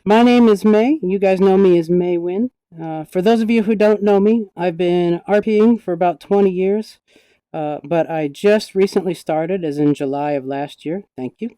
My name is May. You guys know me as May Win. For those of you who don't know me, I've been RPing for about 20 years, but I just recently started, as in July of last year. Thank you,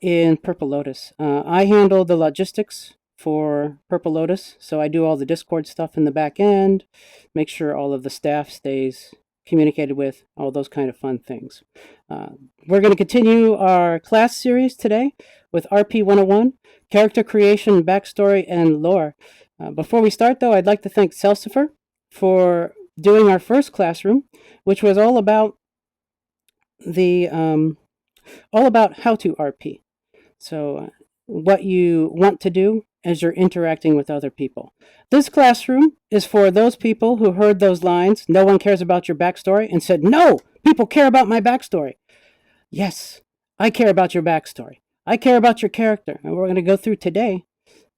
in Purple Lotus. I handle the logistics for Purple Lotus, so I do all the Discord stuff in the back end, make sure all of the staff stays communicated with, all those kind of fun things. We're going to continue our class series today with RP 101, Character Creation, Backstory, and Lore. Before we start, though, I'd like to thank Celsifer for doing our first classroom, which was all about how to RP. So what you want to do as you're interacting with other people. This classroom is for those people who heard those lines, "No one cares about your backstory," and said, "No, people care about my backstory." Yes, I care about your backstory. I care about your character. And what we're going to go through today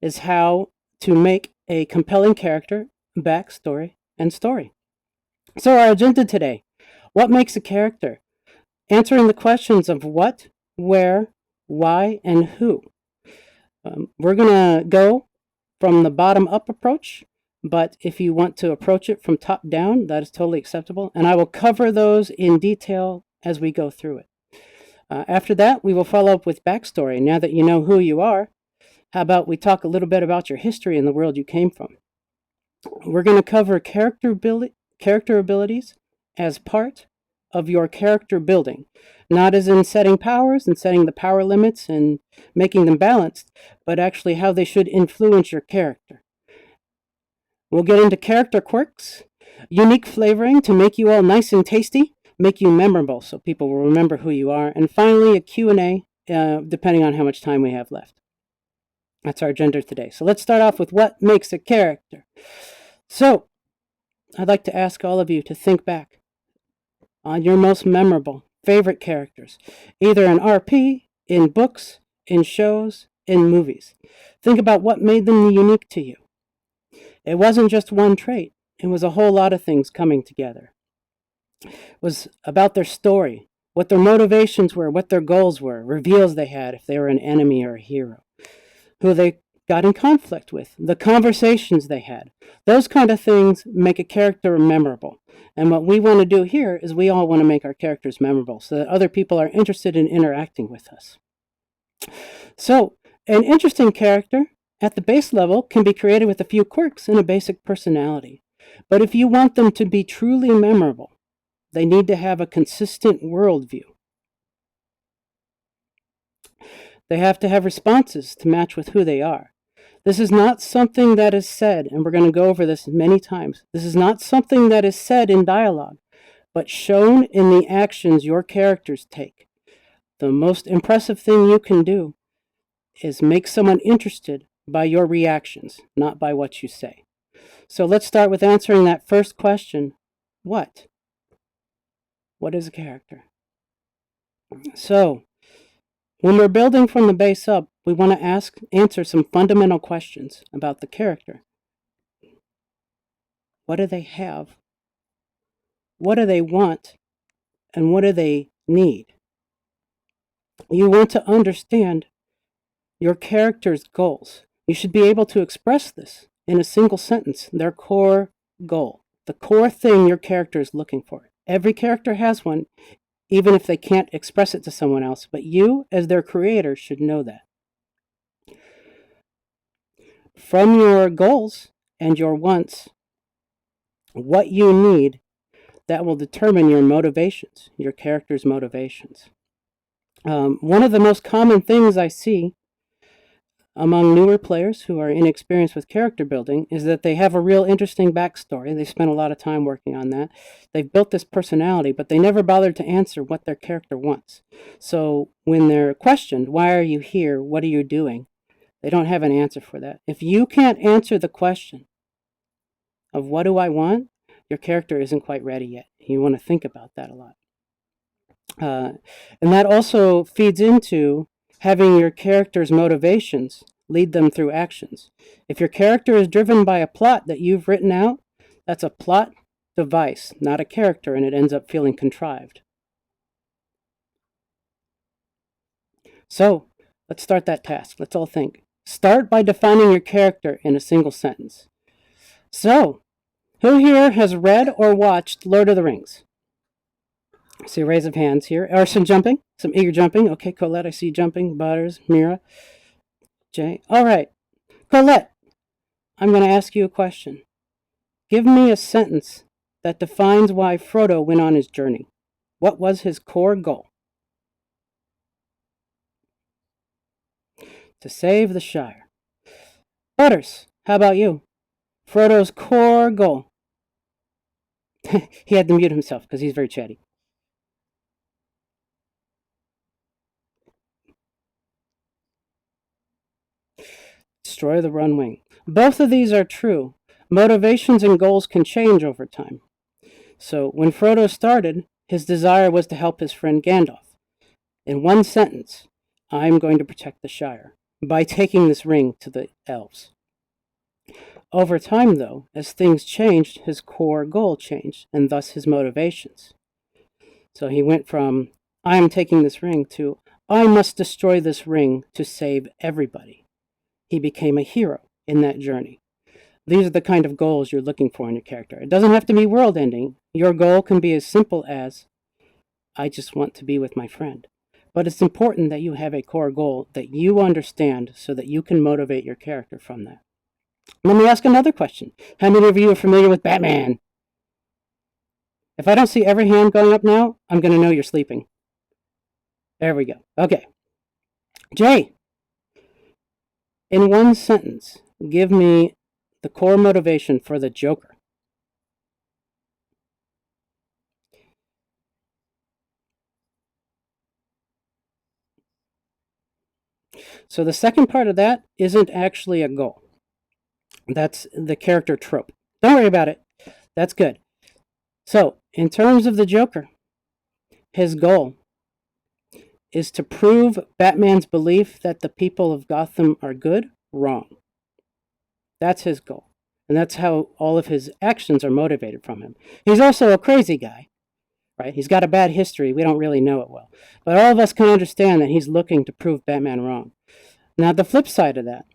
is how to make a compelling character, backstory, and story. So our agenda today, what makes a character? Answering the questions of what, where, why, and who. We're going to go from the bottom up approach, but if you want to approach it from top down, that is totally acceptable. And I will cover those in detail as we go through it. After that, we will follow up with backstory. Now that you know who you are, how about we talk a little bit about your history and the world you came from? We're going to cover character abilities as part of your character building, not as in setting powers and setting the power limits and making them balanced, but actually how they should influence your character. We'll get into character quirks, unique flavoring to make you all nice and tasty, make you memorable so people will remember who you are, and finally a Q&A depending on how much time we have left. That's our agenda today. So let's start off with what makes a character. So I'd like to ask all of you to think back on your most memorable, favorite characters, either in RP, in books, in shows, in movies. Think about what made them unique to you. It wasn't just one trait. It was a whole lot of things coming together. It was about their story, what their motivations were, what their goals were, reveals they had if they were an enemy or a hero, who they got in conflict with, the conversations they had. Those kind of things make a character memorable. And what we want to do here is we all want to make our characters memorable so that other people are interested in interacting with us. So, an interesting character at the base level can be created with a few quirks and a basic personality. But if you want them to be truly memorable, they need to have a consistent worldview. They have to have responses to match with who they are. This is not something that is said, and we're going to go over this many times. This is not something that is said in dialogue, but shown in the actions your characters take. The most impressive thing you can do is make someone interested by your reactions, not by what you say. So let's start with answering that first question. What? What is a character? So, when we're building from the base up, we want to answer some fundamental questions about the character. What do they have? What do they want? And what do they need? You want to understand your character's goals. You should be able to express this in a single sentence, their core goal, the core thing your character is looking for. Every character has one, even if they can't express it to someone else, but you, as their creator, should know that. From your goals and your wants, what you need, that will determine your motivations, your character's motivations. One of the most common things I see among newer players who are inexperienced with character building is that they have a real interesting backstory. They spent a lot of time working on that. They've built this personality, but they never bothered to answer what their character wants. So when they're questioned, why are you here? What are you doing? They don't have an answer for that. If you can't answer the question of what do I want, your character isn't quite ready yet. You want to think about that a lot. And that also feeds into having your character's motivations lead them through actions. If your character is driven by a plot that you've written out, that's a plot device, not a character, and it ends up feeling contrived. So, let's start that task. Let's all think. Start by defining your character in a single sentence. So, who here has read or watched Lord of the Rings? I see a raise of hands here. Or some jumping, some eager jumping. Okay, Colette, I see you jumping. Butters, Mira, Jay. All right, Colette, I'm going to ask you a question. Give me a sentence that defines why Frodo went on his journey. What was his core goal? To save the Shire. Butters, how about you? Frodo's core goal. He had to mute himself because he's very chatty. Destroy the Runwing. Both of these are true. Motivations and goals can change over time. So when Frodo started, his desire was to help his friend Gandalf. In one sentence, I'm going to protect the Shire by taking this ring to the elves. Over time, though, as things changed, his core goal changed, and thus his motivations. So he went from, I am taking this ring, to, I must destroy this ring to save everybody. He became a hero in that journey. These are the kind of goals you're looking for in your character. It doesn't have to be world ending. Your goal can be as simple as, I just want to be with my friend. But it's important that you have a core goal that you understand so that you can motivate your character from that. Let me ask another question. How many of you are familiar with Batman? If I don't see every hand going up now, I'm going to know you're sleeping. There we go. Okay. Jay, in one sentence, give me the core motivation for the Joker. So the second part of that isn't actually a goal. That's the character trope. Don't worry about it. That's good. So, in terms of the Joker, his goal is to prove Batman's belief that the people of Gotham are good wrong. That's his goal. And that's how all of his actions are motivated from him. He's also a crazy guy, right? He's got a bad history. We don't really know it well. But all of us can understand that he's looking to prove Batman wrong. Now, the flip side of that,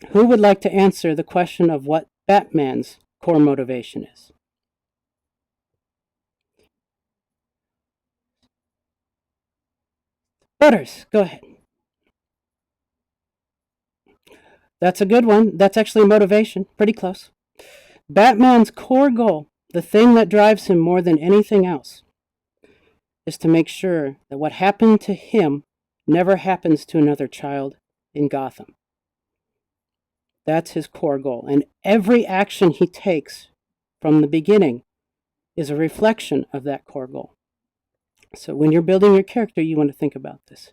who would like to answer the question of what Batman's core motivation is? Butters, go ahead. That's a good one. That's actually motivation. Pretty close. Batman's core goal, the thing that drives him more than anything else, is to make sure that what happened to him never happens to another child in Gotham. That's his core goal. And every action he takes from the beginning is a reflection of that core goal. So when you're building your character, you want to think about this.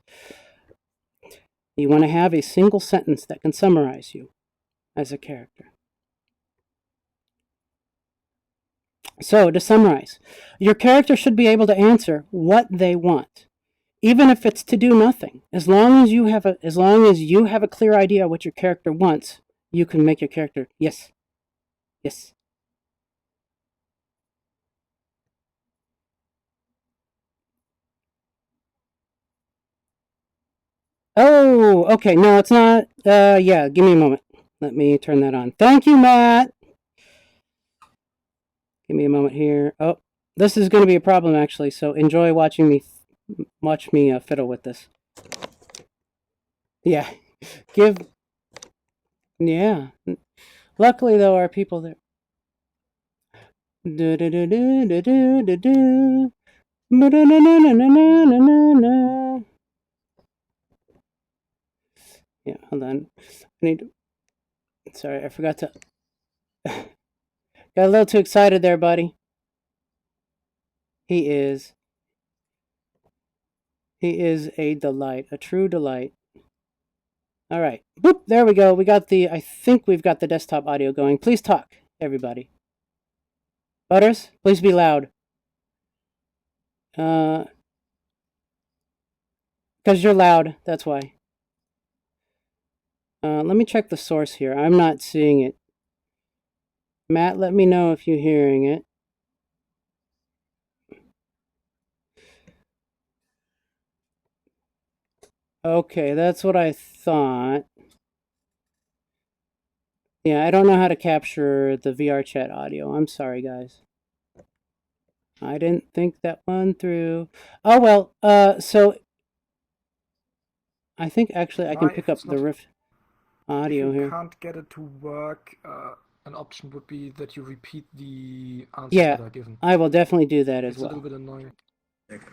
You want to have a single sentence that can summarize you as a character. So, to summarize, your character should be able to answer what they want, even if it's to do nothing. As long as you have a clear idea what your character wants, you can make your character yes, yes. Oh, okay. No, it's not. Yeah. Give me a moment. Let me turn that on. Thank you, Matt. Give me a moment here. Oh, this is going to be a problem actually. So enjoy watching me fiddle with this. Yeah. Give. Yeah. Luckily, though, our people there. Do do do do do do do do. Yeah, hold on. I need to, sorry, I forgot to. Got a little too excited there, buddy. He is. He is a delight, a true delight. All right. Boop, there we go. I think we've got the desktop audio going. Please talk, everybody. Butters, please be loud. Because you're loud, that's why. Let me check the source here. I'm not seeing it. Matt, let me know if you're hearing it. Okay, that's what I thought. Yeah, I don't know how to capture the VRchat audio. I'm sorry, guys. I didn't think that one through. Oh well. So I think actually I can pick up the Rift audio If you here. can't get it to work, an option would be that you repeat the answers Yeah, that are given. I will definitely do that as It's a little well. bit annoying.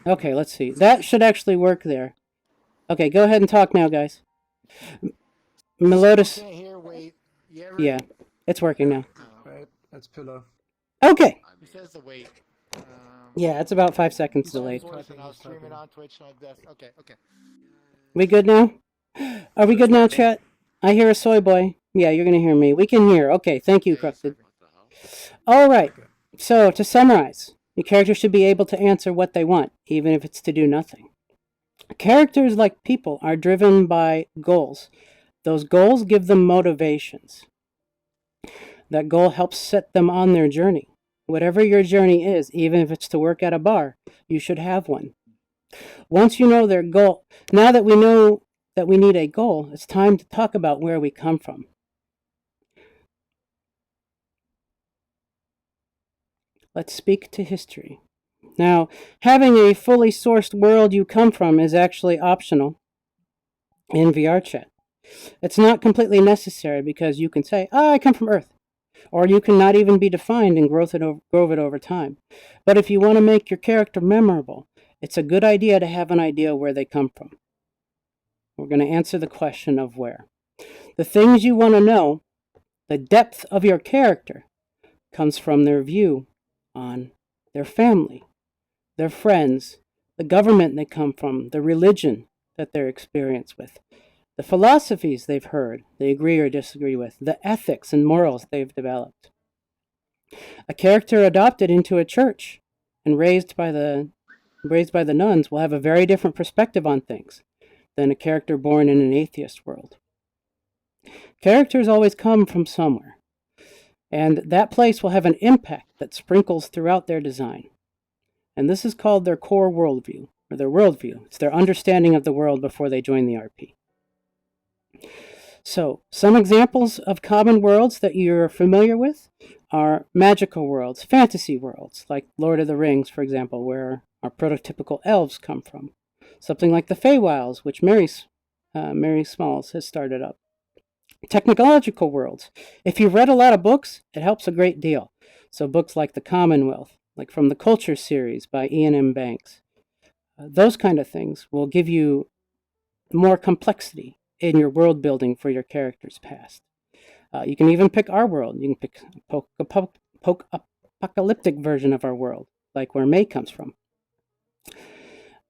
Okay, let's see. That should actually work there. Okay, go ahead and talk now, guys. Melotus. Can't hear. Wait. You ever? Yeah, it's working now. Right? That's Pillar. Okay. He says to wait. Yeah, it's about 5 seconds He's delayed. Voice and typing, I'll he's stream it typing. on Twitch. Okay. We good now? Are we good now, chat? I hear a soy boy. Yeah, you're gonna hear me. We can hear. Okay, thank you, Corrupted. All right. Okay. So to summarize, your character should be able to answer what they want, even if it's to do nothing. Characters, like people, are driven by goals. Those goals give them motivations. That goal helps set them on their journey. Whatever your journey is, even if it's to work at a bar, you should have one. Once you know their goal, now that we know that we need a goal, it's time to talk about where we come from. Let's speak to history. Now, having a fully sourced world you come from is actually optional in VRchat. It's not completely necessary because you can say, I come from Earth. Or you can not even be defined and grow it over time. But if you want to make your character memorable, it's a good idea to have an idea where they come from. We're going to answer the question of where. The things you want to know, the depth of your character, comes from their view on their family, their friends, the government they come from, the religion that they're experienced with, the philosophies they've heard, they agree or disagree with, the ethics and morals they've developed. A character adopted into a church and raised by the nuns will have a very different perspective on things than a character born in an atheist world. Characters always come from somewhere, and that place will have an impact that sprinkles throughout their design. And this is called their core worldview, or their worldview. It's their understanding of the world before they join the RP. So, some examples of common worlds that you're familiar with are magical worlds, fantasy worlds, like Lord of the Rings, for example, where our prototypical elves come from. Something like the Feywilds, which Mary Smalls has started up. Technological worlds. If you've read a lot of books, it helps a great deal. So books like The Commonwealth, like from the Culture series by Ian M. Banks. Those kind of things will give you more complexity in your world building for your character's past. You can even pick our world. You can pick a apocalyptic version of our world, like where May comes from.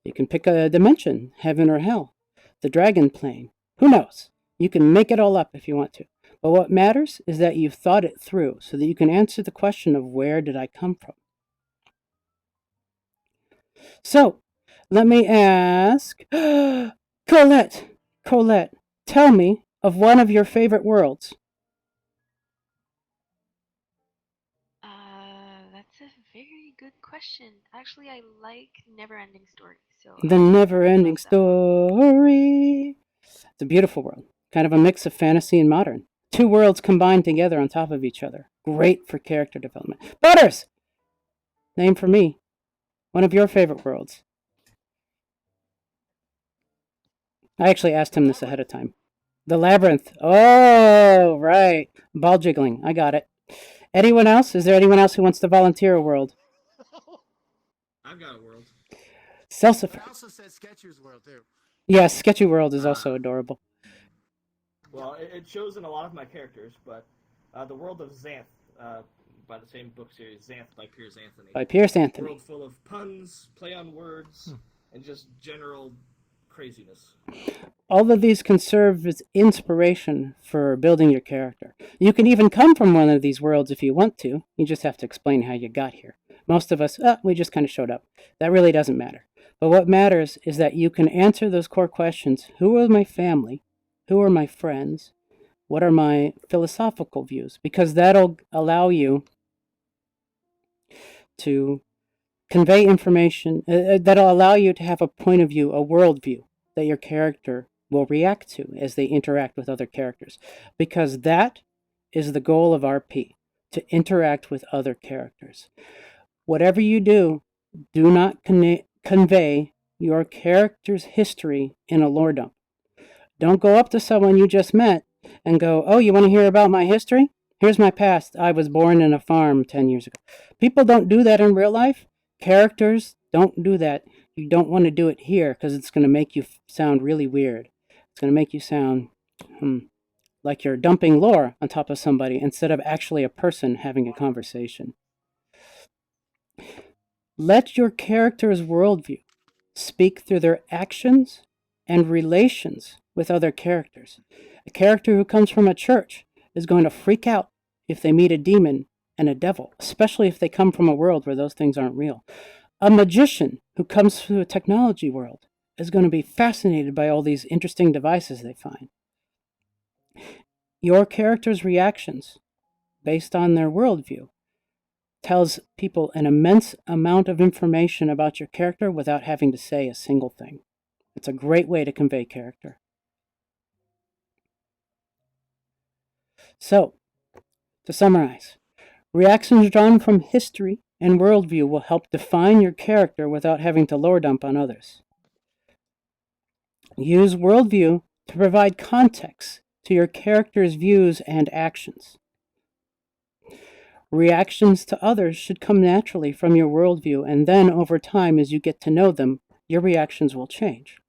You can pick a dimension, heaven or hell, the dragon plane. Who knows? You can make it all up if you want to. But what matters is that you've thought it through so that you can answer the question of where did I come from? So, let me ask Colette, tell me of one of your favorite worlds. That's a very good question. Actually, I like Never-Ending Story. So The Never-Ending Story. It's a beautiful world, kind of a mix of fantasy and modern. Two worlds combined together on top of each other. Great for character development. Butters! Name for me. One of your favorite worlds. I actually asked him this ahead of time. The Labyrinth. Oh, right. Ball jiggling. I got it. Anyone else? Is there anyone else who wants to volunteer a world? I've got a world. Celsifer. I also said Sketcher's World too. Yes, Sketchy World is also adorable. Well, it shows in a lot of my characters, but the world of Xanth, by the same book series, Xanth by Piers Anthony. By Piers Anthony. World full of puns, play on words, and just general craziness. All of these can serve as inspiration for building your character. You can even come from one of these worlds if you want to. You just have to explain how you got here. Most of us, we just kind of showed up. That really doesn't matter. But what matters is that you can answer those core questions. Who are my family? Who are my friends? What are my philosophical views? Because that'll allow you to convey information, that'll allow you to have a point of view, a worldview that your character will react to as they interact with other characters. Because that is the goal of RP, to interact with other characters. Whatever you do not convey your character's history in a lore dump. Don't go up to someone you just met and go, "Oh, you want to hear about my history? Here's my past. I was born in a farm 10 years ago." People don't do that in real life. Characters don't do that. You don't want to do it here because it's going to make you sound really weird. It's going to make you sound like you're dumping lore on top of somebody instead of actually a person having a conversation. Let your character's worldview speak through their actions and relations with other characters. A character who comes from a church is going to freak out if they meet a demon and a devil, especially if they come from a world where those things aren't real. A magician who comes through a technology world is going to be fascinated by all these interesting devices they find. Your character's reactions, based on their worldview, tells people an immense amount of information about your character without having to say a single thing. It's a great way to convey character. So, to summarize, reactions drawn from history and worldview will help define your character without having to lore dump on others. Use worldview to provide context to your character's views and actions. Reactions to others should come naturally from your worldview, and then over time, as you get to know them, your reactions will change.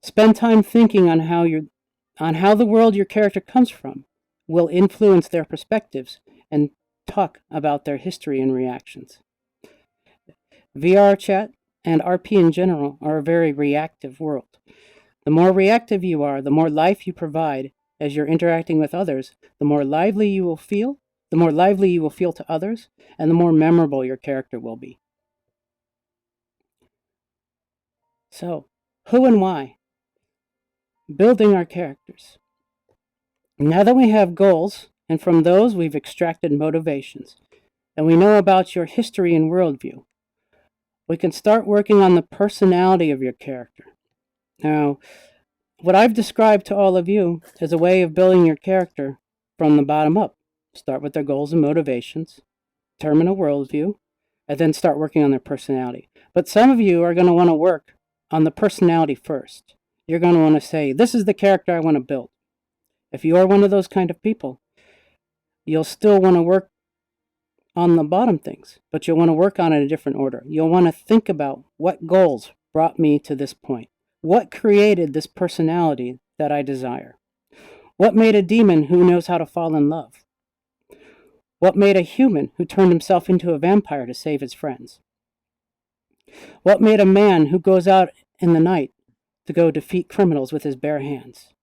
Spend time thinking on how the world your character comes from will influence their perspectives, and talk about their history and reactions. VRchat and RP in general are a very reactive world. The more reactive you are, the more life you provide as you're interacting with others, the more lively you will feel to others, and the more memorable your character will be. So, who and why? Building our characters. Now that we have goals, and from those we've extracted motivations, and we know about your history and worldview, we can start working on the personality of your character. Now, what I've described to all of you is a way of building your character from the bottom up. Start with their goals and motivations, determine a worldview, and then start working on their personality. But some of you are going to want to work on the personality first. You're going to want to say, "This is the character I want to build." If you are one of those kind of people, you'll still want to work on the bottom things, but you'll want to work on it in a different order. You'll want to think about what goals brought me to this point. What created this personality that I desire? What made a demon who knows how to fall in love? What made a human who turned himself into a vampire to save his friends? What made a man who goes out in the night to go defeat criminals with his bare hands?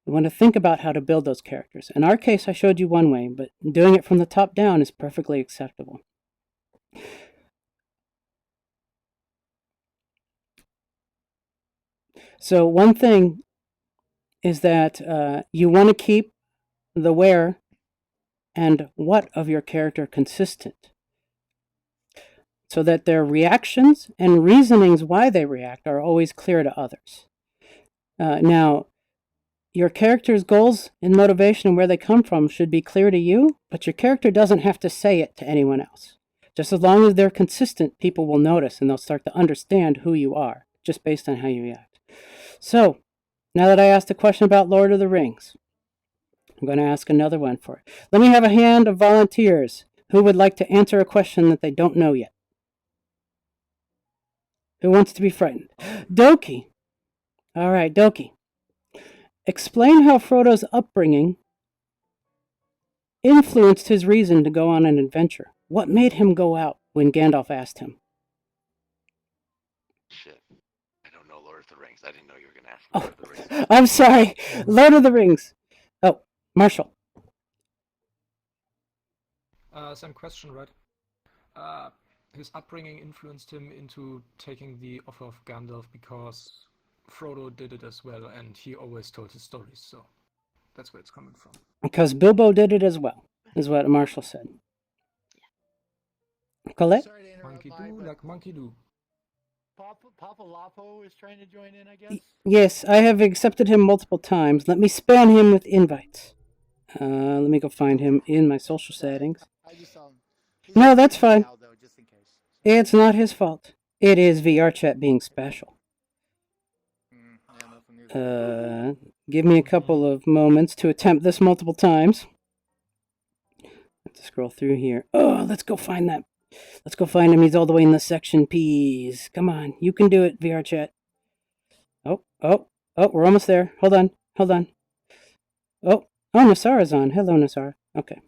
You want to think about how to build those characters. In our case, I showed you one way, but doing it from the top down is perfectly acceptable. So one thing is that you want to keep the where and what of your character consistent, so that their reactions and reasonings why they react are always clear to others. Now, your character's goals and motivation and where they come from should be clear to you, but your character doesn't have to say it to anyone else. Just as long as they're consistent, people will notice and they'll start to understand who you are, just based on how you react. So, now that I asked a question about Lord of the Rings, I'm going to ask another one for it. Let me have a hand of volunteers who would like to answer a question that they don't know yet. Who wants to be frightened? Doki. All right, Doki. Explain how Frodo's upbringing influenced his reason to go on an adventure. What made him go out when Gandalf asked him? Shit. I don't know Lord of the Rings. I didn't know you were going to ask Lord of the Rings. I'm sorry. Lord of the Rings. Oh, Marshall. Same question, right? His upbringing influenced him into taking the offer of Gandalf because Frodo did it as well, and he always told his stories, so that's where it's coming from. Because Bilbo did it as well, is what Marshall said. Colette? Sorry to interrupt, Monkey Mhai, do but like monkey do. Papa Lapo is trying to join in, I guess. Yes, I have accepted him multiple times. Let me spam him with invites. Let me go find him in my social settings. I just saw him. He's No, on that's mute fine. now, though, just in case. It's not his fault. It is VRchat being special. Yeah, nothing new. Give me a couple of moments to attempt this multiple times. Let's scroll through here. Oh, let's go find that. Let's go find him. He's all the way in the section P's. Come on, you can do it, VRchat. Oh, we're almost there. Hold on. Oh, Nasara's on. Hello, Nasara. Okay.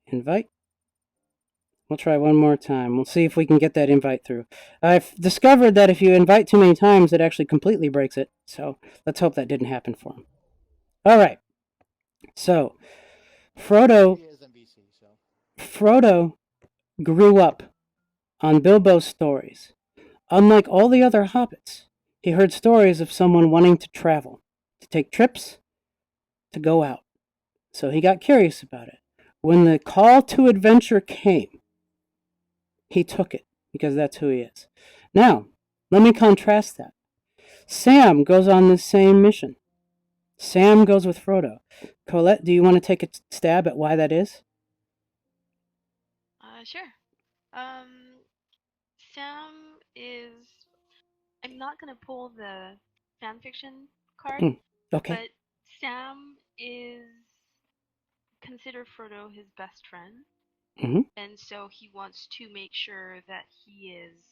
Invite. We'll try one more time. We'll see if we can get that invite through. I've discovered that if you invite too many times, it actually completely breaks it. So let's hope that didn't happen for him. All right. So Frodo grew up on Bilbo's stories. Unlike all the other hobbits, he heard stories of someone wanting to travel, to take trips, to go out. So he got curious about it. When the call to adventure came, he took it because that's who he is. Now, let me contrast that. Sam goes on the same mission. Sam goes with Frodo. Colette, do you want to take a stab at why that is? Sure. Sam is. I'm not gonna pull the fanfiction card, Okay. but Sam is considered Frodo his best friend, and so he wants to make sure that he is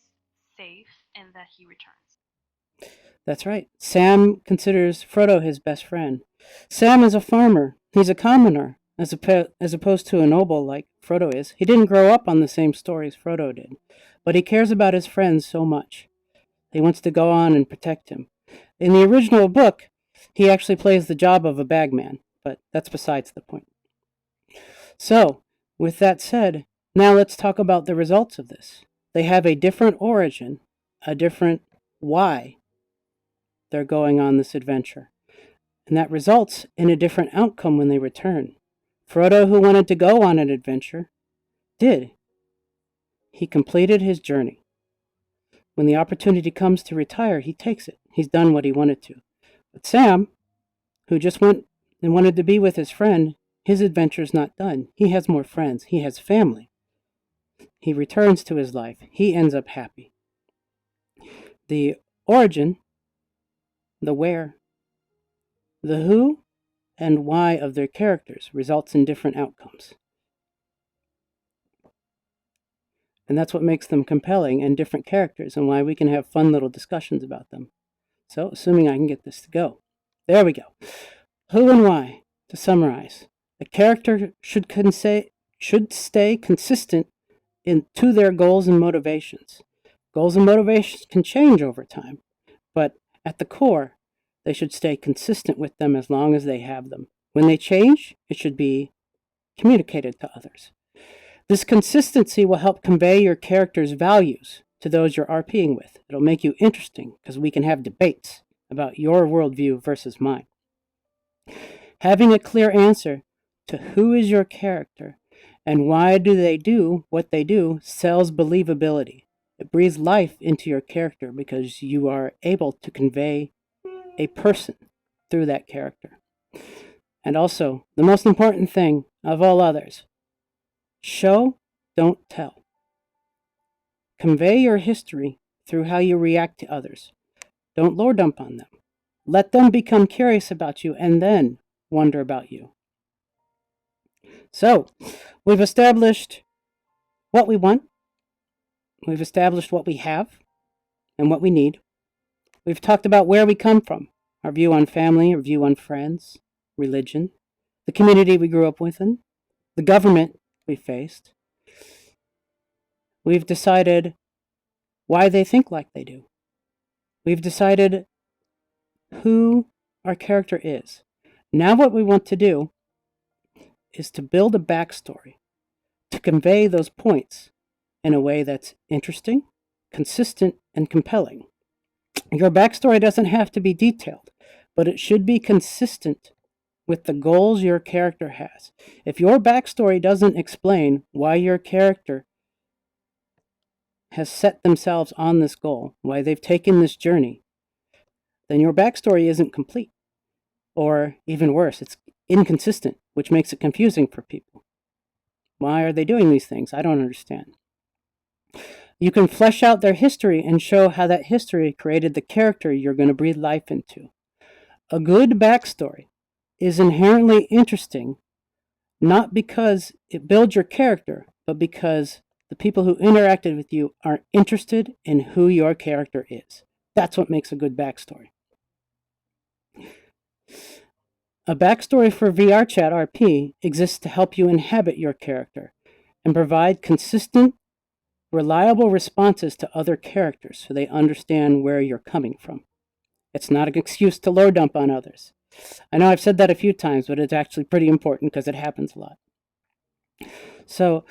safe and that he returns. That's right. Sam considers Frodo his best friend. Sam is a farmer. He's a commoner, as opposed to a noble like Frodo is. He didn't grow up on the same stories Frodo did, but he cares about his friends so much. He wants to go on and protect him. In the original book, he actually plays the job of a bagman, but that's besides the point. So, with that said, now let's talk about the results of this. They have a different origin, a different why they're going on this adventure. And that results in a different outcome when they return. Frodo, who wanted to go on an adventure, did. He completed his journey. When the opportunity comes to retire, he takes it. He's done what he wanted to. But Sam, who just went and wanted to be with his friend, his adventure's not done. He has more friends. He has family. He returns to his life. He ends up happy. The origin, the where, the who, and why of their characters results in different outcomes. And that's what makes them compelling and different characters, and why we can have fun little discussions about them. So, assuming I can get this to go. There we go. Who and why, to summarize. A character should stay consistent to their goals and motivations. Goals and motivations can change over time, but at the core, they should stay consistent with them as long as they have them. When they change, it should be communicated to others. This consistency will help convey your character's values to those you're RPing with. It'll make you interesting because we can have debates about your worldview versus mine. Having a clear answer to who is your character and why do they do what they do sells believability. It breathes life into your character because you are able to convey a person through that character. And also, the most important thing of all others, show, don't tell. Convey your history through how you react to others. Don't lore dump on them. Let them become curious about you and then wonder about you. So, we've established what we want. We've established what we have and what we need. We've talked about where we come from, our view on family, our view on friends, religion, the community we grew up within, the government we faced. We've decided why they think like they do. We've decided who our character is. Now what we want to do is to build a backstory to convey those points in a way that's interesting, consistent, and compelling. Your backstory doesn't have to be detailed, but it should be consistent with the goals your character has. If your backstory doesn't explain why your character has set themselves on this goal, why they've taken this journey, then your backstory isn't complete. Or even worse, inconsistent, which makes it confusing for people. Why are they doing these things? I don't understand. You can flesh out their history and show how that history created the character you're going to breathe life into. A good backstory is inherently interesting, not because it builds your character, but because the people who interacted with you are interested in who your character is. That's what makes a good backstory. A backstory for VRchat RP exists to help you inhabit your character and provide consistent, reliable responses to other characters so they understand where you're coming from. It's not an excuse to lore dump on others. I know I've said that a few times, but it's actually pretty important because it happens a lot. So,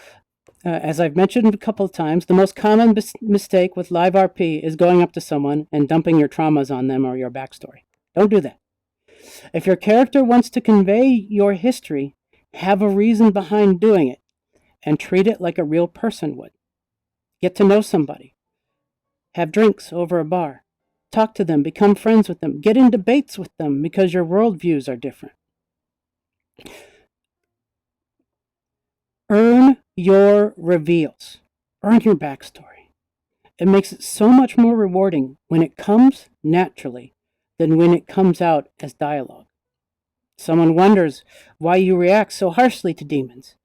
as I've mentioned a couple of times, the most common mistake with live RP is going up to someone and dumping your traumas on them or your backstory. Don't do that. If your character wants to convey your history, have a reason behind doing it and treat it like a real person would. Get to know somebody. Have drinks over a bar. Talk to them, become friends with them, get in debates with them because your worldviews are different. Earn your reveals. Earn your backstory. It makes it so much more rewarding when it comes naturally than when it comes out as dialogue. Someone wonders why you react so harshly to demons,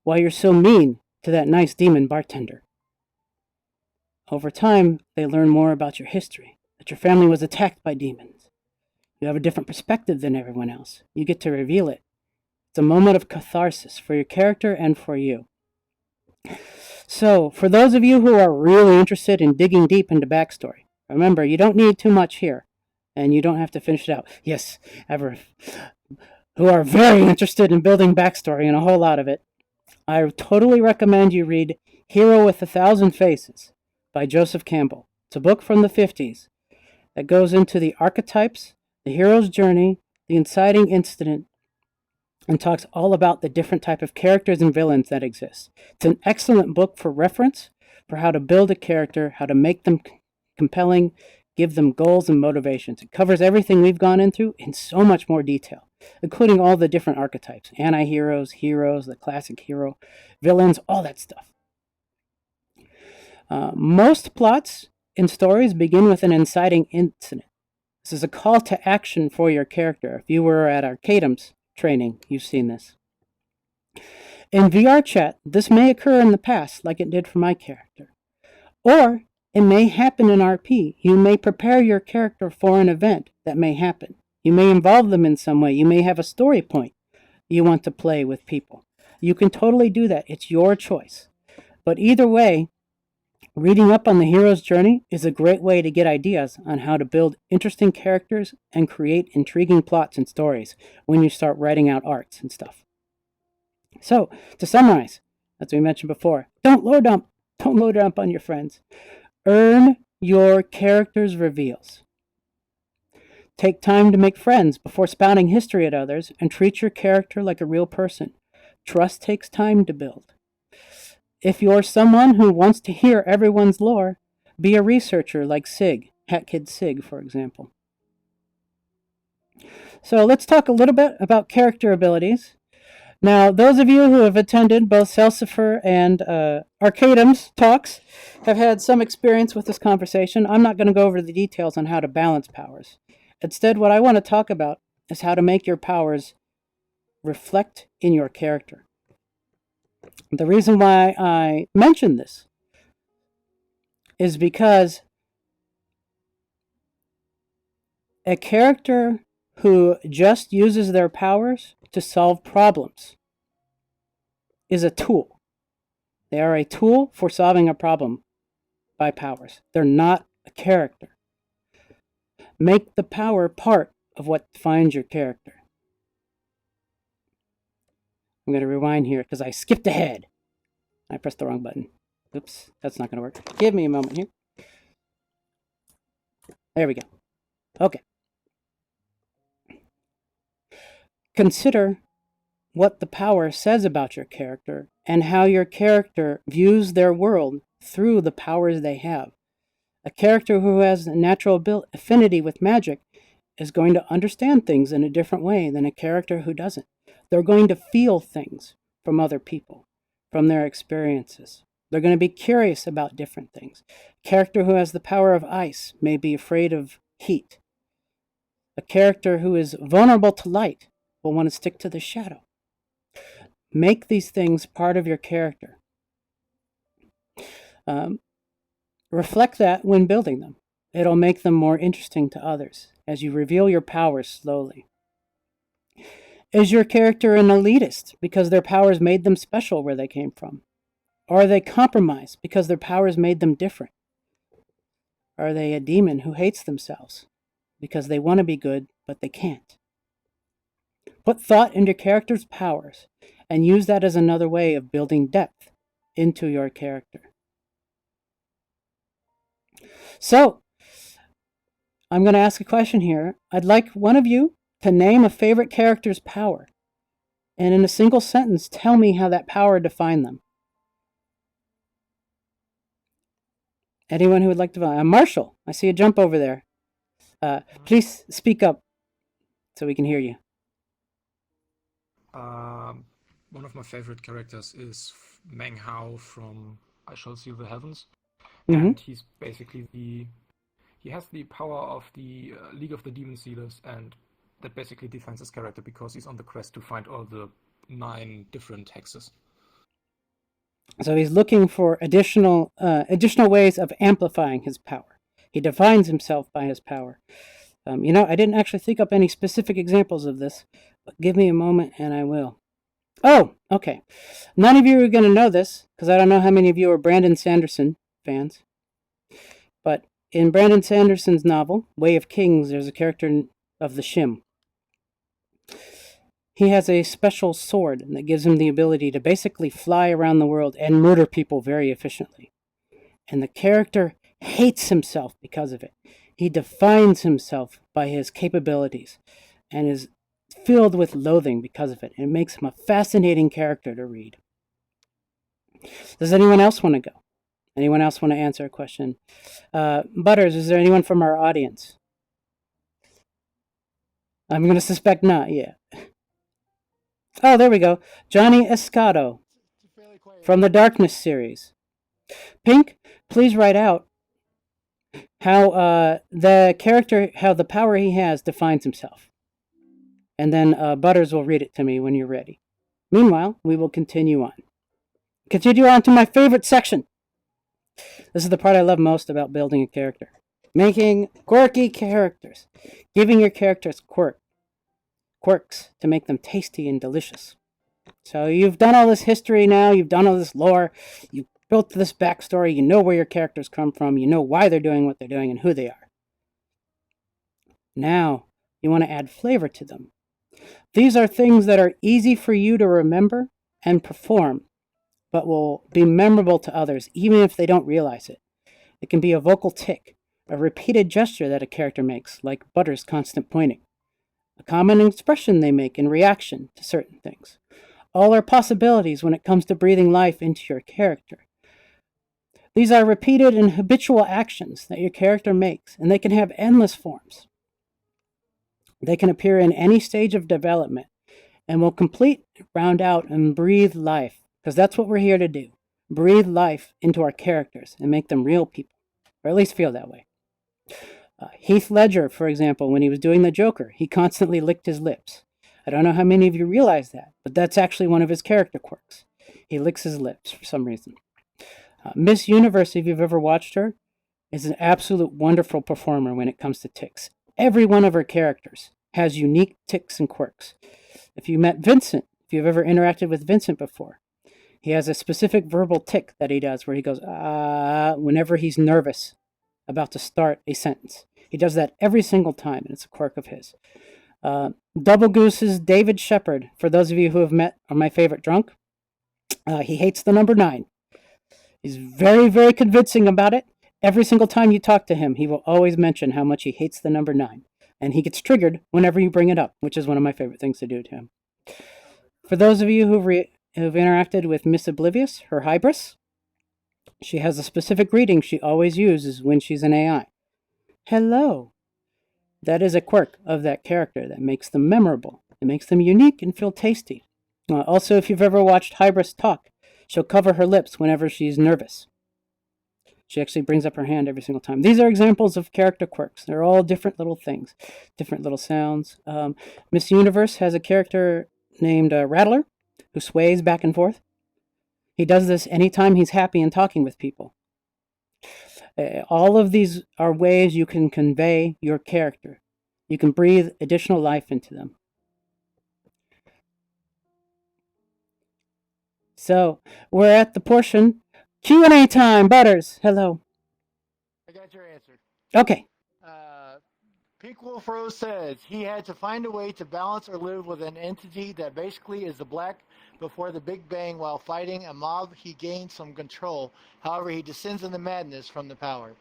why you're so mean to that nice demon bartender. Over time, they learn more about your history, that your family was attacked by demons. You have a different perspective than everyone else. You get to reveal it. It's a moment of catharsis for your character and for you. So, for those of you who are really interested in digging deep into backstory, remember, you don't need too much here, and you don't have to finish it out. Yes, ever. Who are very interested in building backstory and a whole lot of it, I totally recommend you read Hero with 1,000 Faces by Joseph Campbell. It's a book from the 50s that goes into the archetypes, the hero's journey, the inciting incident, and talks all about the different type of characters and villains that exist. It's an excellent book for reference for how to build a character, how to make them compelling, give them goals and motivations. It covers everything we've gone into in so much more detail, including all the different archetypes, anti-heroes, heroes, the classic hero, villains, all that stuff. Most plots in stories begin with an inciting incident. This is a call to action for your character. If you were at Arcadum's training, you've seen this. In VRchat, this may occur in the past, like it did for my character. Or it may happen in RP. You may prepare your character for an event that may happen. You may involve them in some way. You may have a story point you want to play with people. You can totally do that. It's your choice. But either way, reading up on the hero's journey is a great way to get ideas on how to build interesting characters and create intriguing plots and stories when you start writing out arcs and stuff. So, to summarize, as we mentioned before, don't lore dump. Don't lore dump on your friends. Earn your character's reveals. Take time to make friends before spouting history at others and treat your character like a real person. Trust takes time to build. If you're someone who wants to hear everyone's lore, be a researcher like Sig, Hat Kid Sig, for example. So let's talk a little bit about character abilities. Now, those of you who have attended both Celsifer and Arcadum's talks have had some experience with this conversation. I'm not going to go over the details on how to balance powers. Instead, what I want to talk about is how to make your powers reflect in your character. The reason why I mention this is because a character who just uses their powers to solve problems is a tool. They are a tool for solving a problem by powers. They're not a character. Make the power part of what defines your character. I'm going to rewind here because I skipped ahead. I pressed the wrong button. Oops, that's not going to work. Give me a moment here. There we go. Okay. Consider what the power says about your character and how your character views their world through the powers they have. A character who has a natural affinity with magic is going to understand things in a different way than a character who doesn't. They're going to feel things from other people, from their experiences. They're going to be curious about different things. A character who has the power of ice may be afraid of heat. A character who is vulnerable to light will want to stick to the shadow. Make these things part of your character. Reflect that when building them. It'll make them more interesting to others as you reveal your powers slowly. Is your character an elitist because their powers made them special where they came from? Or are they compromised because their powers made them different? Are they a demon who hates themselves because they want to be good but they can't? Put thought into your character's powers and use that as another way of building depth into your character. So, I'm going to ask a question here. I'd like one of you to name a favorite character's power. And in a single sentence, tell me how that power defined them. Anyone who would like to... Marshall, I see a jump over there. Please speak up so we can hear you. One of my favorite characters is Meng Hao from I Shall See the Heavens. And he's basically he has the power of the League of the Demon Sealers, and that basically defines his character because he's on the quest to find all the 9 different hexes. So he's looking for additional ways of amplifying his power. He defines himself by his power. I didn't actually think up any specific examples of this, but give me a moment and I will. Oh, okay. None of you are going to know this, because I don't know how many of you are Brandon Sanderson fans. But in Brandon Sanderson's novel, Way of Kings, there's a character of the Shim. He has a special sword that gives him the ability to basically fly around the world and murder people very efficiently. And the character hates himself because of it. He defines himself by his capabilities and is filled with loathing because of it. It makes him a fascinating character to read. Does anyone else want to go? Anyone else want to answer a question? Butters, is there anyone from our audience? I'm going to suspect not, yeah. Oh, there we go. Johnny Escato from the Darkness series. Pink, please write out how the power he has defines himself. And then Butters will read it to me when you're ready. Meanwhile, we will continue on. Continue on to my favorite section. This is the part I love most about building a character. Making quirky characters. Giving your characters quirks to make them tasty and delicious. So you've done all this history now, you've done all this lore, you've built this backstory, you know where your characters come from, you know why they're doing what they're doing and who they are. Now, you want to add flavor to them. These are things that are easy for you to remember and perform, but will be memorable to others, even if they don't realize it. It can be a vocal tic, a repeated gesture that a character makes, like Butter's constant pointing, a common expression they make in reaction to certain things. All are possibilities when it comes to breathing life into your character. These are repeated and habitual actions that your character makes, and they can have endless forms. They can appear in any stage of development and will complete, round out, and breathe life, because that's what we're here to do. Breathe life into our characters and make them real people, or at least feel that way. Heath Ledger, for example, when he was doing the Joker, he constantly licked his lips. I don't know how many of you realize that, but that's actually one of his character quirks. He licks his lips for some reason. Miss Universe, if you've ever watched her, is an absolute wonderful performer when it comes to tics. Every one of her characters has unique tics and quirks. If you met Vincent, if you've ever interacted with Vincent before, he has a specific verbal tic that he does where he goes, whenever he's nervous about to start a sentence. He does that every single time, and it's a quirk of his. Double Goose's David Shepard, for those of you who have met my favorite drunk, he hates the number 9. He's very, very convincing about it. Every single time you talk to him, he will always mention how much he hates the number 9. And he gets triggered whenever you bring it up, which is one of my favorite things to do to him. For those of you who've interacted with Miss Oblivious, her hybris, she has a specific greeting she always uses when she's an AI. Hello. That is a quirk of that character that makes them memorable. It makes them unique and feel tasty. Also, if you've ever watched Hybris talk, she'll cover her lips whenever she's nervous. She actually brings up her hand every single time. These are examples of character quirks. They're all different little things, different little sounds. Miss Universe has a character named Rattler who sways back and forth. He does this anytime he's happy and talking with people. All of these are ways you can convey your character. You can breathe additional life into them. So, we're at the portion Q&A time. Butters, hello. I got your answer. Okay. Pink Wolf Rose says he had to find a way to balance or live with an entity that basically is the black before the Big Bang. While fighting a mob, he gained some control. However, he descends into madness from the power.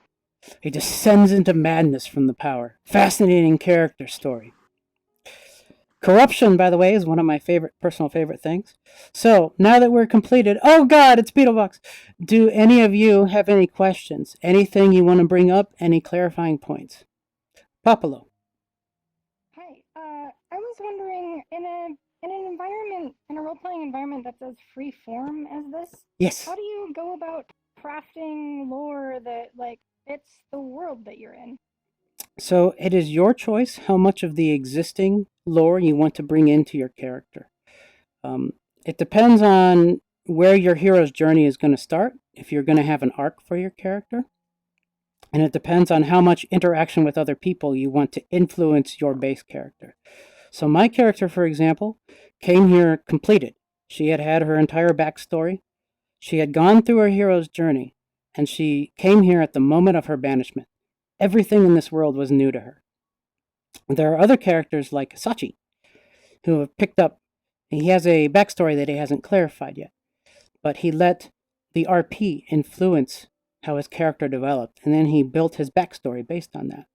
He descends into madness from the power. Fascinating character story. Corruption, by the way, is one of my personal favorite things. So, now that we're completed, oh god, it's Beetlebox! Do any of you have any questions? Anything you want to bring up? Any clarifying points? Papalo. Hi, I was wondering, in an environment, in a role-playing environment that's as free form as this, Yes. how do you go about crafting lore that, like, fits the world that you're in? So it is your choice how much of the existing lore you want to bring into your character. It depends on where your hero's journey is going to start, if you're going to have an arc for your character. And it depends on how much interaction with other people you want to influence your base character. So my character, for example, came here completed. She had had her entire backstory. She had gone through her hero's journey, and she came here at the moment of her banishment. Everything in this world was new to her. There are other characters like Sachi, who have picked up. He has a backstory that he hasn't clarified yet, but he let the RP influence how his character developed, and then he built his backstory based on that.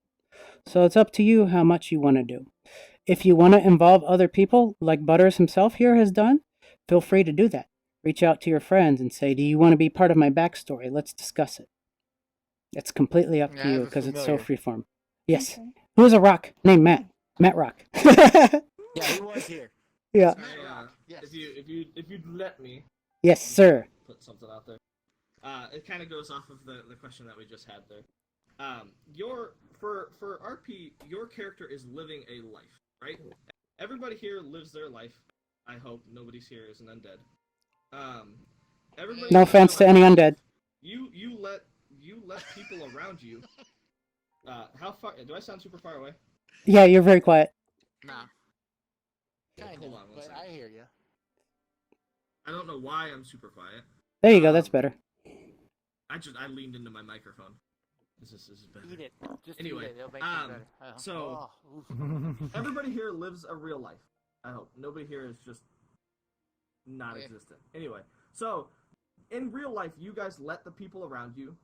So it's up to you how much you want to do. If you want to involve other people, like Butters himself here has done, feel free to do that. Reach out to your friends and say, do you want to be part of my backstory? Let's discuss it. It's completely up to you because it's so freeform. Yes. Okay. Who's a rock named Matt? Matt Rock. Yeah, he was here. Yeah. Yes. If you'd let me. Yes, sir. Put something out there. It kind of goes off of the question that we just had there. For RP, your character is living a life, right? Everybody here lives their life. I hope nobody's here is an undead. Everybody. No offense to any undead. You let people around you. How far? Do I sound super far away? Yeah, you're very quiet. Nah. Kind Hold of, on one but second. I hear you. I don't know why I'm super quiet. There you go. That's better. I leaned into my microphone. This is better. Eat it. Just Anyway, eat it. It'll make it better. so- oof. Everybody here lives a real life. I hope nobody here is just non-existent. Anyway, so in real life, you guys let the people around you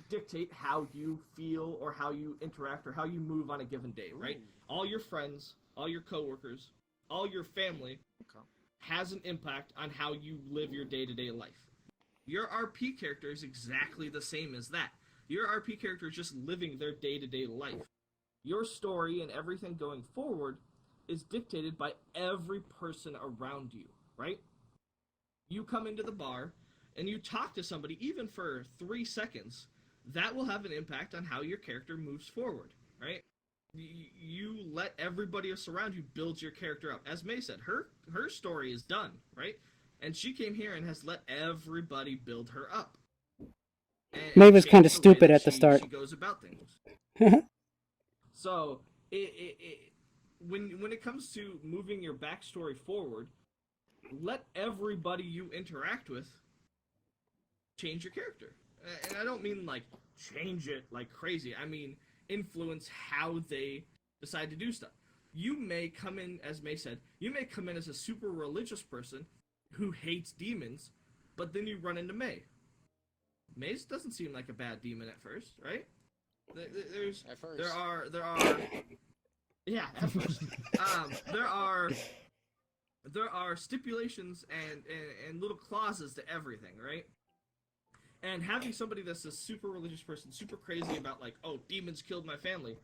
dictate how you feel or how you interact or how you move on a given day, right? Ooh. All your friends, all your coworkers, all your family has an impact on how you live your day-to-day life. Your RP character is exactly the same as that. Your RP character is just living their day-to-day life. Your story and everything going forward is dictated by every person around you, right? You come into the bar and you talk to somebody, even for 3 seconds, that will have an impact on how your character moves forward, right? You let everybody surround you build your character up. As May said, her story is done, right? And she came here and has let everybody build her up. May was kind of stupid at the start. She goes about things. So, when it comes to moving your backstory forward, let everybody you interact with change your character. And I don't mean, like, change it like crazy. I mean, influence how they decide to do stuff. You may come in, as May said, you may come in as a super religious person who hates demons, but then you run into May. May doesn't seem like a bad demon at first, right? At first. There are yeah, at first. There are stipulations and little clauses to everything, right? And having somebody that's a super religious person, super crazy about, like, oh, demons killed my family,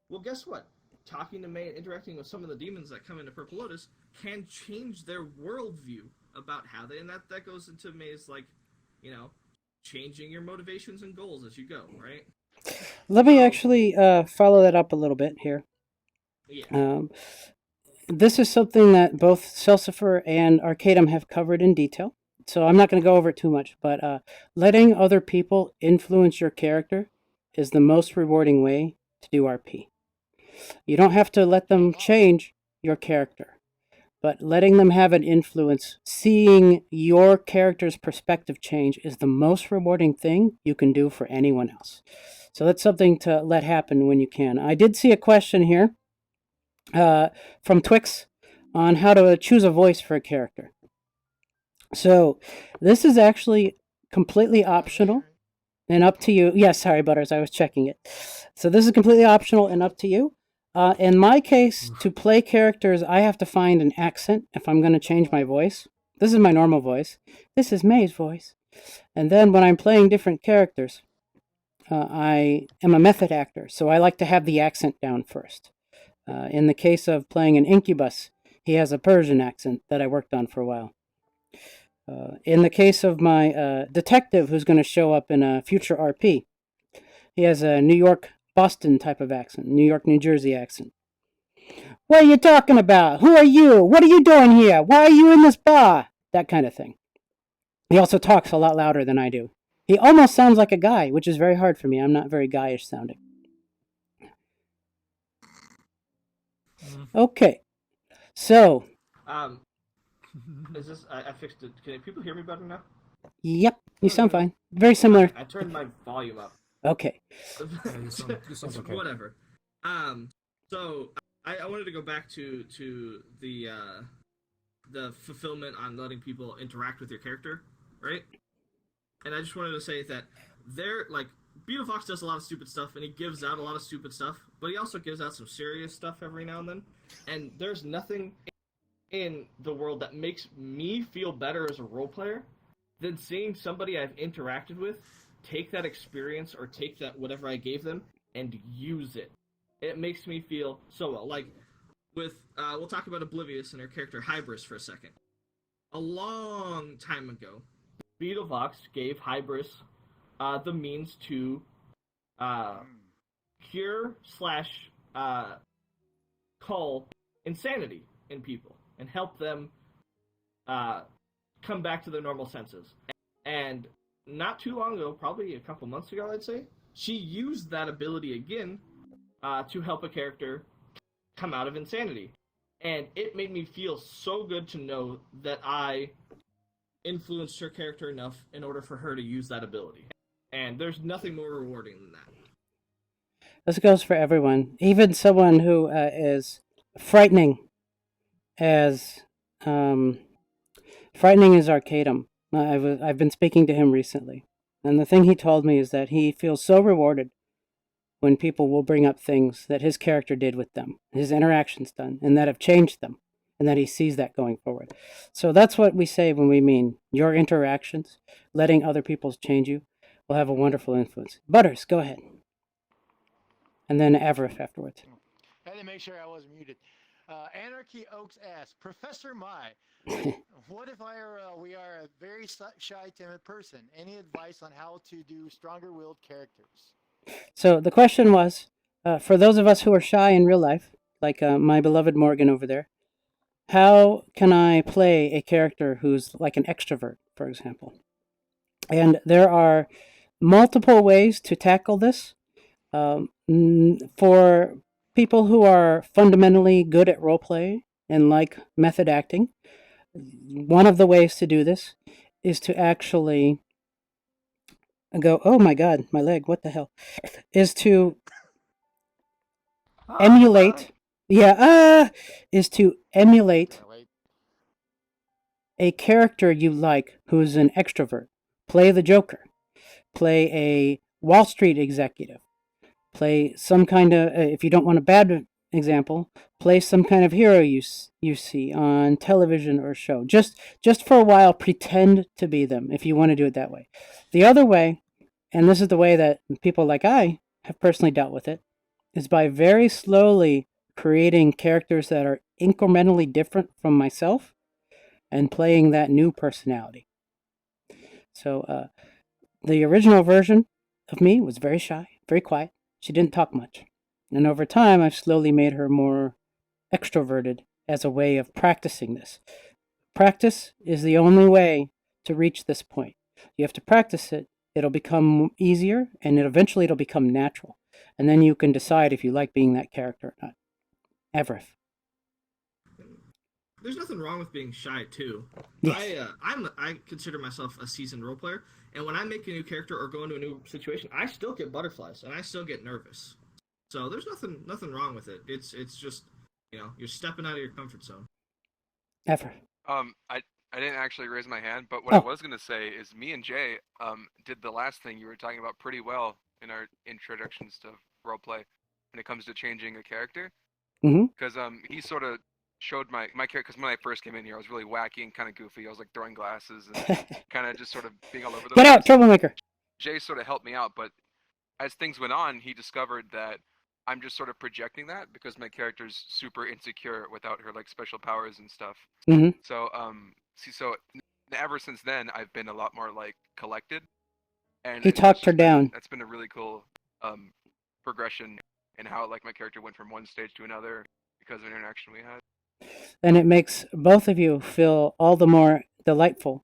Well, guess what? Talking to Mhai and interacting with some of the demons that come into Purple Lotus can change their worldview about how they, and that goes into Mhai's, like, you know, changing your motivations and goals as you go, right? Let me actually follow that up a little bit here. Yeah. This is something that both Celsifer and Arcadum have covered in detail, so I'm not going to go over it too much, but letting other people influence your character is the most rewarding way to do RP. You don't have to let them change your character, but letting them have an influence, seeing your character's perspective change is the most rewarding thing you can do for anyone else. So that's something to let happen when you can. I did see a question here from Twix on how to choose a voice for a character. So this is actually completely optional and up to you. Yeah, sorry, Butters, I was checking it. So this is completely optional and up to you. In my case, to play characters, I have to find an accent if I'm going to change my voice. This is my normal voice. This is Mhai's voice. And then when I'm playing different characters, I am a method actor, so I like to have the accent down first. In the case of playing an Incubus, he has a Persian accent that I worked on for a while. In the case of my detective who's going to show up in a future RP, he has a New York, Boston type of accent, New York, New Jersey accent. What are you talking about? Who are you? What are you doing here? Why are you in this bar? That kind of thing. He also talks a lot louder than I do. He almost sounds like a guy, which is very hard for me. I'm not very guyish sounding. Okay. So. Is this? I fixed it. Can people hear me better now? Yep, you sound fine. Very similar. I turned my volume up. Okay. You sound okay. Whatever. So I wanted to go back to the fulfillment on letting people interact with your character, right? And I just wanted to say that Beetle Fox does a lot of stupid stuff, and he gives out a lot of stupid stuff, but he also gives out some serious stuff every now and then. And there's nothing in the world that makes me feel better as a role player than seeing somebody I've interacted with take that experience or take that whatever I gave them and use it. It makes me feel so well. Like with we'll talk about Oblivious and her character Hybris for a second. A long time ago, Beetle Fox gave Hybris the means to cure / cull insanity in people and help them come back to their normal senses. And not too long ago, probably a couple months ago, I'd say, she used that ability again to help a character come out of insanity. And it made me feel so good to know that I influenced her character enough in order for her to use that ability. And there's nothing more rewarding than that. This goes for everyone, even someone who is frightening as Arcadum. I've been speaking to him recently, and the thing he told me is that he feels so rewarded when people will bring up things that his character did with them, his interactions done, and that have changed them, and that he sees that going forward. So that's what we say when we mean your interactions, letting other people change you, will have a wonderful influence. Butters, go ahead. And then Everett afterwards. I had to make sure I wasn't muted. Anarchy Oaks asks, Professor Mhai, what if we are a very shy, timid person? Any advice on how to do stronger-willed characters? So the question was, for those of us who are shy in real life, like my beloved Morgan over there, how can I play a character who's like an extrovert, for example? And there are multiple ways to tackle this. For people who are fundamentally good at roleplay and like method acting, one of the ways to do this is to actually go, oh my god, my leg, what the hell? Is to emulate, is to emulate a character you like who's an extrovert. Play the Joker. Play a Wall Street executive. Play some kind of, if you don't want a bad example, play some kind of hero you see on television or show. Just for a while, pretend to be them if you want to do it that way. The other way, and this is the way that people like I have personally dealt with it, is by very slowly creating characters that are incrementally different from myself and playing that new personality. So the original version of me was very shy, very quiet. She didn't talk much. And over time, I've slowly made her more extroverted as a way of practicing this. Practice is the only way to reach this point. You have to practice it. It'll become easier, and eventually it'll become natural. And then you can decide if you like being that character or not. Everett. There's nothing wrong with being shy too. Yes. I consider myself a seasoned role player, and when I make a new character or go into a new situation, I still get butterflies and I still get nervous. So there's nothing wrong with it. It's just you're stepping out of your comfort zone. Everett. I didn't actually raise my hand, but what I was gonna say is me and Jay did the last thing you were talking about pretty well in our introductions to roleplay when it comes to changing a character. Because he sort of showed my character. Because when I first came in here, I was really wacky and kind of goofy. I was like throwing glasses and kind of just sort of being all over the place. Get out, troublemaker! Jay sort of helped me out, but as things went on, he discovered that I'm just sort of projecting that because my character's super insecure without her like special powers and stuff. So so ever since then, I've been a lot more like collected. And he talked her down. That's been a really cool progression in how like my character went from one stage to another because of an interaction we had. And it makes both of you feel all the more delightful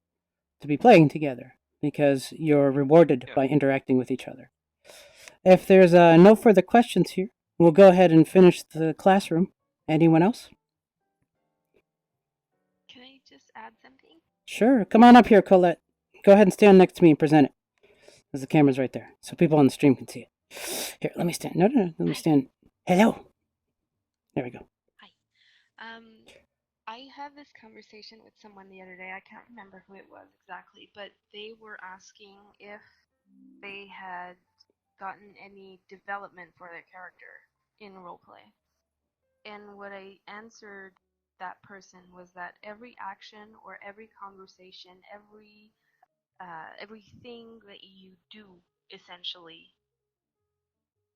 to be playing together because you're rewarded by interacting with each other. If there's no further questions here, we'll go ahead and finish the classroom. Anyone else? Can I just add something? Sure. Come on up here, Colette. Go ahead and stand next to me and present it. Because the camera's right there, so people on the stream can see it. Here, let me stand. No. Let me stand. Hello. There we go. Hi. I had this conversation with someone the other day. I can't remember who it was exactly, but they were asking if they had gotten any development for their character in roleplay. And what I answered that person was that every action or every conversation, everything that you do essentially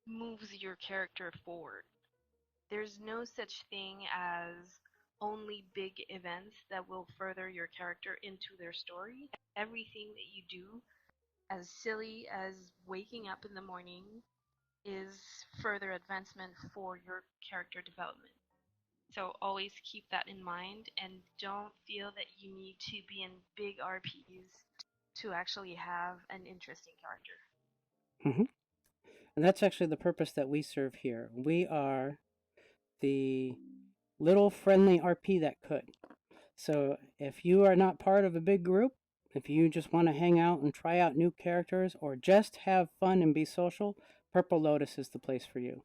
moves your character forward. There's no such thing as only big events that will further your character into their story. Everything that you do, as silly as waking up in the morning, is further advancement for your character development. So always keep that in mind and don't feel that you need to be in big RPs to actually have an interesting character. And that's actually the purpose that we serve here. We are the little friendly RP that could. So if you are not part of a big group, if you just want to hang out and try out new characters or just have fun and be social, Purple Lotus is the place for you.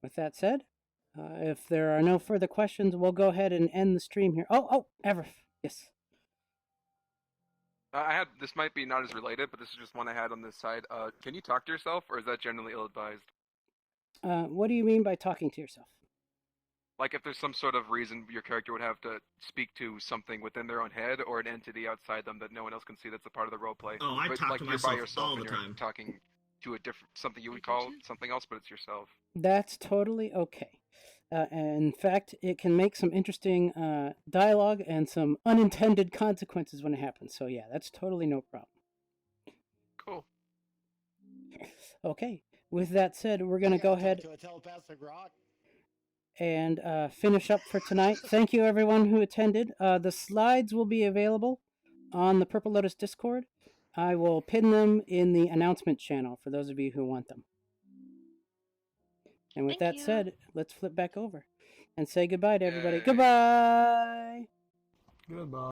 With that said, if there are no further questions, we'll go ahead and end the stream here. Oh, Everett. Yes. This might be not as related, but this is just one I had on this side. Can you talk to yourself, or is that generally ill-advised? What do you mean by talking to yourself? Like if there's some sort of reason your character would have to speak to something within their own head or an entity outside them that no one else can see that's a part of the role play. Oh, I talk to myself you're by yourself all the and you're time. talking to a different something you would call something else, but it's yourself. That's totally okay. In fact, it can make some interesting dialogue and some unintended consequences when it happens. So yeah, that's totally no problem. Cool. Okay. With that said, we're going to go ahead and finish up for tonight. Thank you, everyone who attended. The slides will be available on the Purple Lotus Discord. I will pin them in the announcement channel for those of you who want them. And with that said, let's flip back over and say goodbye to everybody. Goodbye! Goodbye.